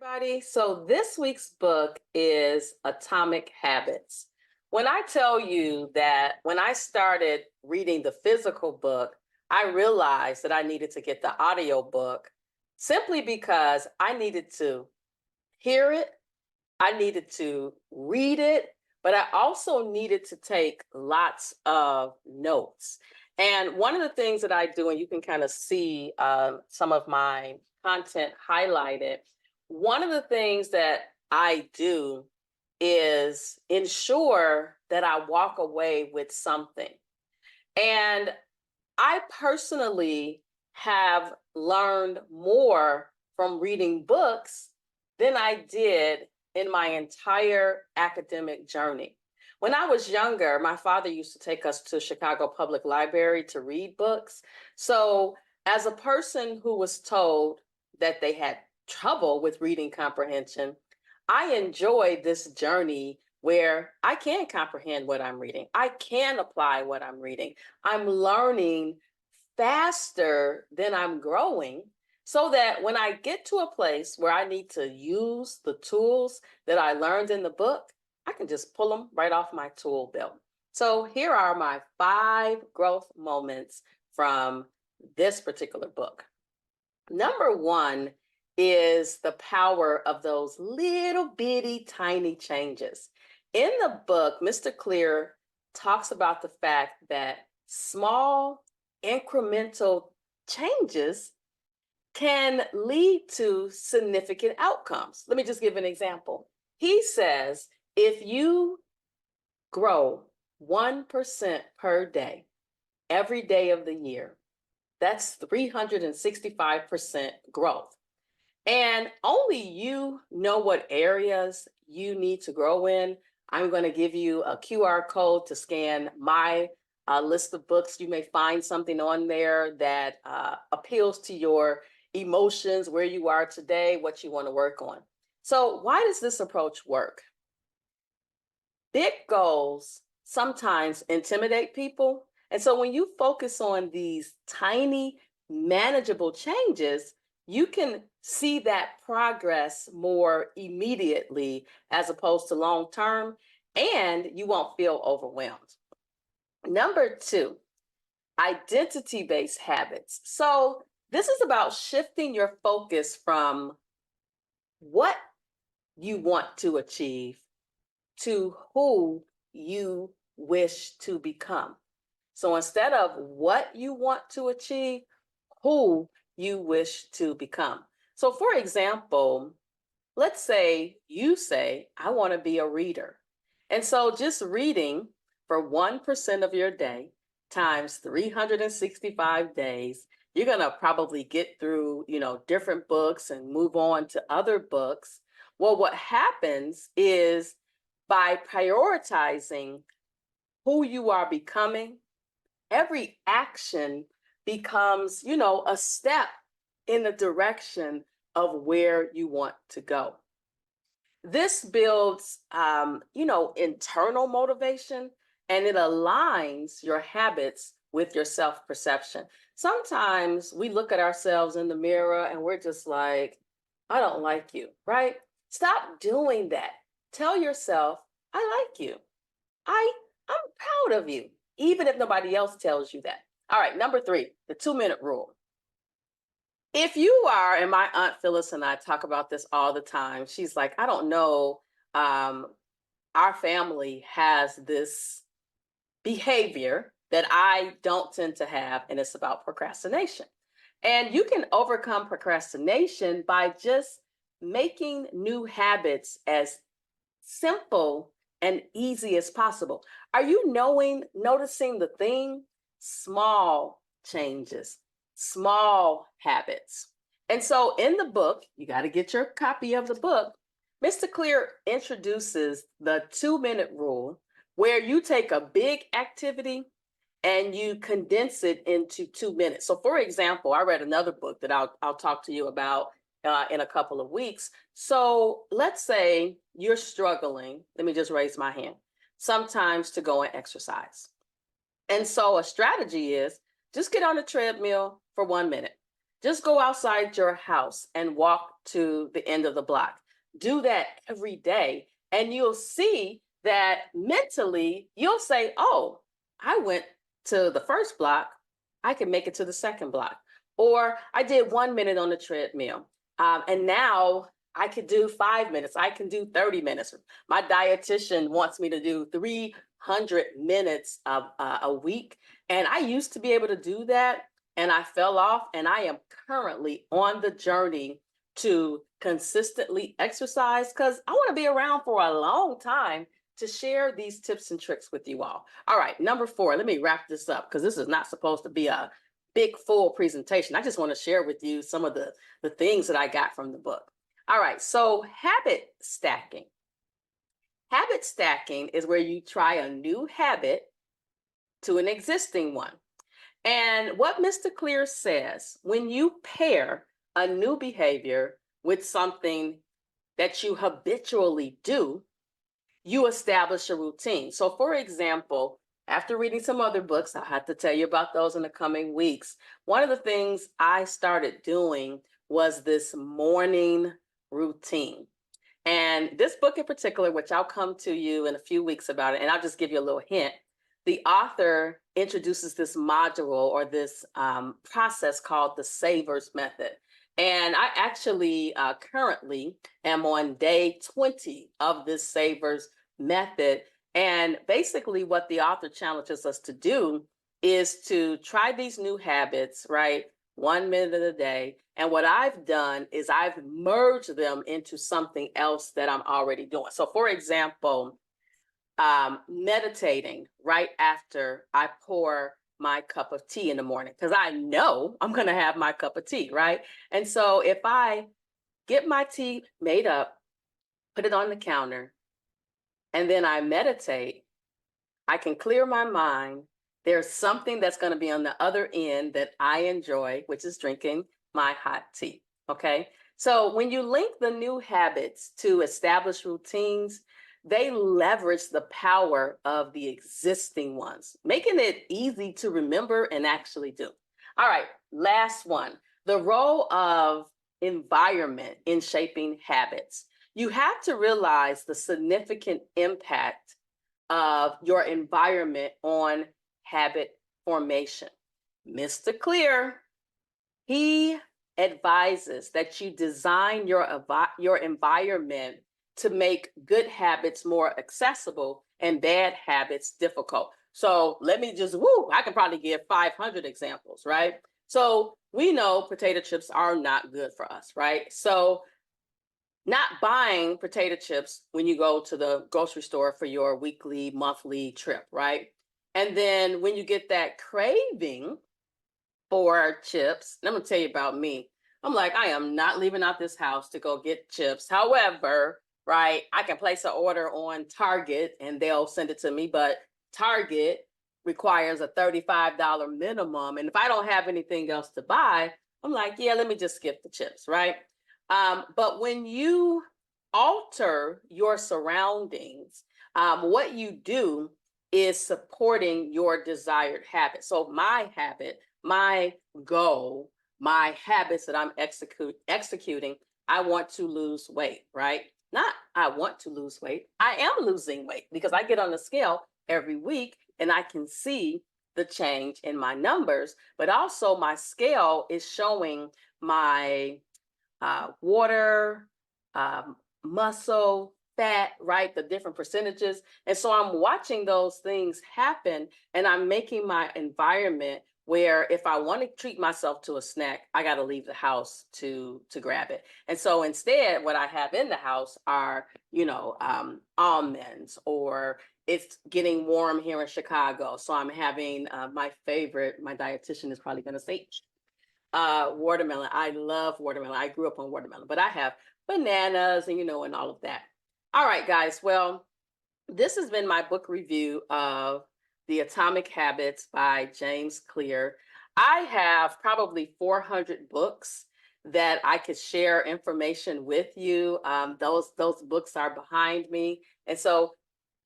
Everybody. So this week's book is Atomic Habits. When I tell you that when I started reading the physical book, I realized that I needed to get the audio book simply because I needed to hear it, I needed to read it, but I also needed to take lots of notes. And one of the things that I do, and you can kind of see some of my content highlighted, one of the things that I do is ensure that I walk away with something. And I personally have learned more from reading books than I did in my entire academic journey. When I was younger, my father used to take us to Chicago Public Library to read books. So, as a person who was told that they had trouble with reading comprehension, I enjoyed this journey where I can comprehend what I'm reading. I can apply what I'm reading. I'm learning faster than I'm growing so that when I get to a place where I need to use the tools that I learned in the book, I can just pull them right off my tool belt. So here are my 5 growth moments from this particular book. Number one is the power of those little bitty tiny changes. In the book, Mr. Clear talks about the fact that small incremental changes can lead to significant outcomes. Let me just give an example. He says if you grow 1% per day, every day of the year, that's 365% growth. And only you know what areas you need to grow in. I'm going to give you a QR code to scan my list of books. You may find something on there that appeals to your emotions, where you are today, what you want to work on. So, why does this approach work? Big goals sometimes intimidate people. And so when you focus on these tiny, manageable changes, you can see that progress more immediately as opposed to long term, and you won't feel overwhelmed. Number two, identity based habits. So this is about shifting your focus from what you want to achieve to who you wish to become. So instead of what you want to achieve, who you wish to become. So, for example, let's say you say, I want to be a reader. And so just reading for 1% of your day times 365 days, you're going to probably get through, different books and move on to other books. Well, what happens is by prioritizing who you are becoming, every action becomes, a step in the direction of where you want to go. This builds, internal motivation, and it aligns your habits with your self perception. Sometimes we look at ourselves in the mirror and we're just like, I don't like you, right? Stop doing that. Tell yourself, I like you. I'm proud of you, even if nobody else tells you that. All right, number three, the 2-minute rule. If you are, and my aunt Phyllis and I talk about this all the time, she's like, I don't know, um, our family has this behavior that I don't tend to have, and it's about procrastination. And you can overcome procrastination by just making new habits as simple and easy as possible. Are you noticing the thing? Small changes, small habits. And so in the book, you got to get your copy of the book. Mr. Clear introduces the 2-minute rule where you take a big activity and you condense it into 2 minutes. So for example, I read another book that I'll talk to you about in a couple of weeks. So let's say you're struggling, let me just raise my hand, sometimes to go and exercise. And so a strategy is just get on the treadmill for 1 minute. Just go outside your house and walk to the end of the block. Do that every day, and you'll see that mentally you'll say, oh, I went to the first block, I can make it to the second block. Or I did 1 minute on the treadmill. And now I could do 5 minutes, I can do 30 minutes. My dietitian wants me to do 300 minutes a week. And I used to be able to do that, and I fell off. And I am currently on the journey to consistently exercise because I want to be around for a long time to share these tips and tricks with you all. All right, number 4, let me wrap this up because this is not supposed to be a big full presentation. I just want to share with you some of the things that I got from the book. All right, so habit stacking. Habit stacking is where you try a new habit to an existing one. And what Mr. Clear says, when you pair a new behavior with something that you habitually do, you establish a routine. So, for example, after reading some other books, I'll have to tell you about those in the coming weeks. One of the things I started doing was this morning routine. And this book in particular, which I'll come to you in a few weeks about it, and I'll just give you a little hint. The author introduces this module or this process called the Savers Method. And I actually currently am on day 20 of this Savers Method. And basically, what the author challenges us to do is to try these new habits, right? 1 minute a day. And what I've done is I've merged them into something else that I'm already doing. So, for example, meditating right after I pour my cup of tea in the morning, because I know I'm going to have my cup of tea, right? And so if I get my tea made up, put it on the counter, and then I meditate, I can clear my mind. There's something that's going to be on the other end that I enjoy, which is drinking my hot tea. Okay. So when you link the new habits to established routines, they leverage the power of the existing ones, making it easy to remember and actually do. All right. Last one, the role of environment in shaping habits. You have to realize the significant impact of your environment on habit formation. Mr. Clear, he advises that you design your environment to make good habits more accessible and bad habits difficult. So let me just, I can probably give 500 examples, right? So we know potato chips are not good for us, right? So not buying potato chips when you go to the grocery store for your weekly, monthly trip, right? And then when you get that craving for chips, and I'm gonna tell you about me. I'm like, I am not leaving out this house to go get chips. However, right, I can place an order on Target and they'll send it to me, but Target requires a $35 minimum. And if I don't have anything else to buy, I'm like, yeah, let me just skip the chips, right? But when you alter your surroundings, what you do is supporting your desired habit. So my habit, my goal, my habits that I'm executing, I want to lose weight, right? Not I want to lose weight. I am losing weight because I get on the scale every week and I can see the change in my numbers, but also my scale is showing my water, muscle, fat, right? The different percentages. And so I'm watching those things happen and I'm making my environment where if I want to treat myself to a snack, I got to leave the house to grab it. And so instead, what I have in the house are, almonds, or it's getting warm here in Chicago. So I'm having my dietitian is probably going to say watermelon. I love watermelon. I grew up on watermelon, but I have bananas and and all of that. All right, guys. Well, this has been my book review of The Atomic Habits by James Clear. I have probably 400 books that I could share information with you. Those books are behind me. And so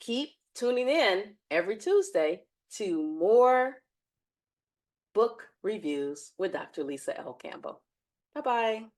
keep tuning in every Tuesday to more book reviews with Dr. Lisa L. Campbell. Bye bye.